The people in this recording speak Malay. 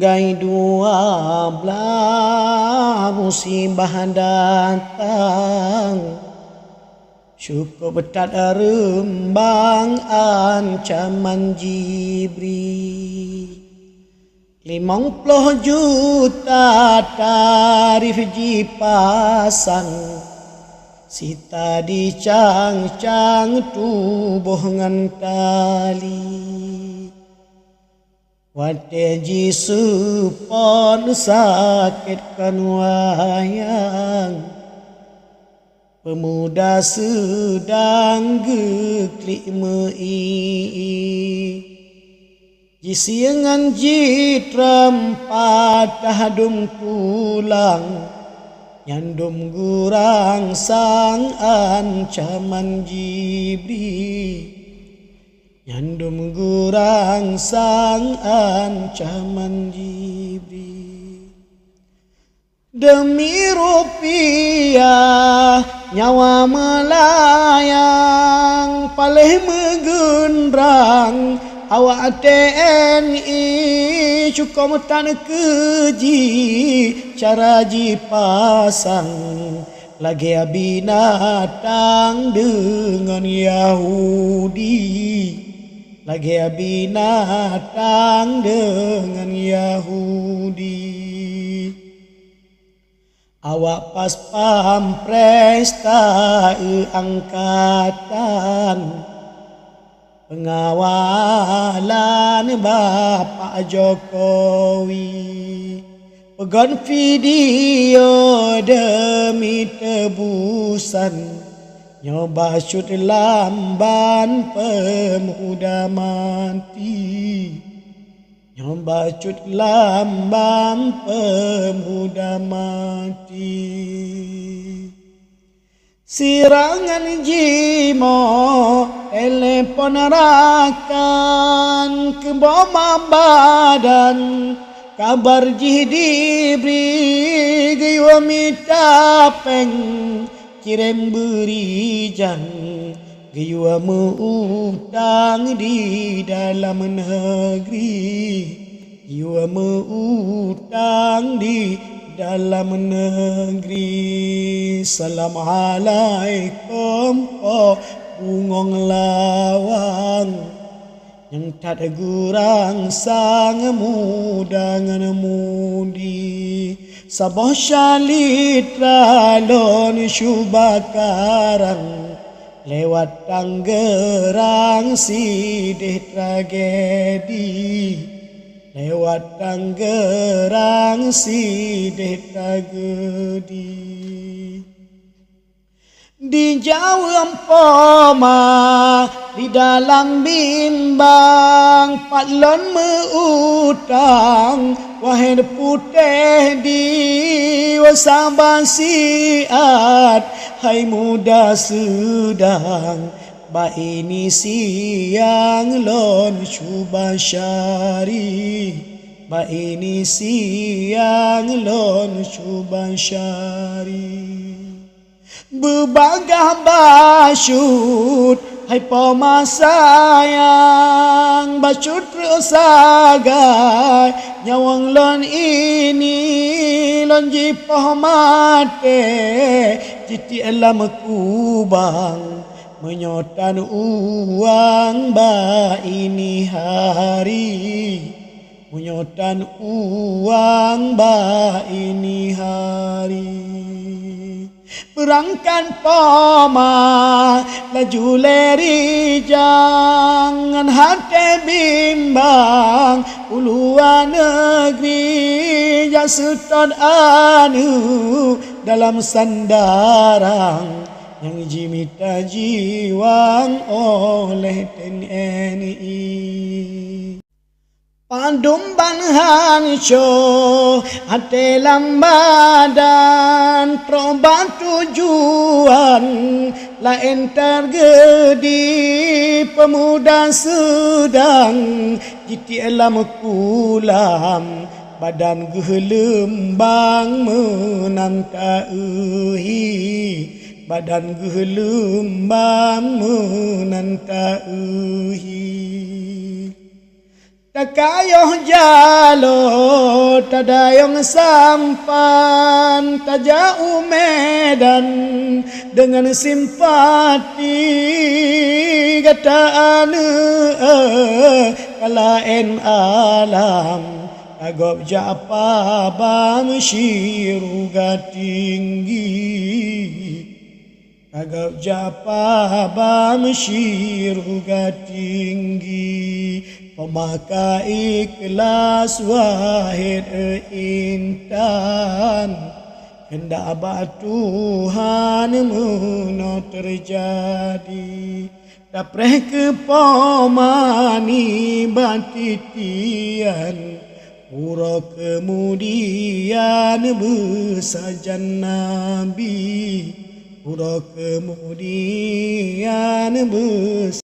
Gai 12 musibah datang, syukur betat rembang ancaman Jibril. 50 juta tarif dipasang, sita dicang-cang tubuh ngan tali. Wateji supon sakitkan wayang, pemuda sedang geklik mei. Jisiangan jitram patah dum tulang, nyandum gurang sang ancaman Jibril. Nyandum gurang sang ancaman Jibril. Demi rupiah nyawa melayang, paleh megendrang awak TNI. Cukup tan keji cara dipasang, lagi binatang dengan Yahudi. Lagi binatang dengan Yahudi. Awak pas pampres tak angkatan, pengawalan Bapak Jokowi. Pegon video demi tebusan, nyoba syut lamban pemuda mati. Nyoba syut lamban pemuda mati. Sirangan jimo telepon rakan, ke boma badan kabar diberi gaya mitapeng. Kirim berijan gaya mengutang di dalam negeri. Gaya mengutang di dalam negeri. Assalamualaikum bungong lawang, yang tak gurang sang muda ngan mudi. Sabah syalit lalon syubakarang, lewat Tanggerang sidih tragedi. Lewat Tanggerang sidih tragedi. Di Jawa empoma di dalam bimbang, patlon meutang wahai putih di wasabah siat. Hai muda sedang ba ini siang lon cuba syari. Ba ini siang lon cuba syari. Bebagah basyut hai pemasayang, basyut resagai nyawang lon ini. Lon jipah mate jiti alam kubang, menyotan uang ba ini hari. Menyotan uang ba ini hari. Berangkan poma laju leri jangan hati bimbang, uluan negeri jasutan anu dalam sandarang, yang jimita jiwang oleh TNI. Pandum banhan show hati lambadan, perubahan tujuan lain tergedi. Pemuda sedang jiti alam kulam, badan gelembang menantai. Badan gelembang menantai. Takayuh jalo tadayong sampan tajauh medan dengan simpati gataan kalaen alam agop japa bang syiruga tinggi agap japa bam syiruga tinggi pemakai ikhlas wahid intan hendak abad Tuhan muna terjadi dapreh kepomani batitian pura kemudian besajan Nabi pura kemudian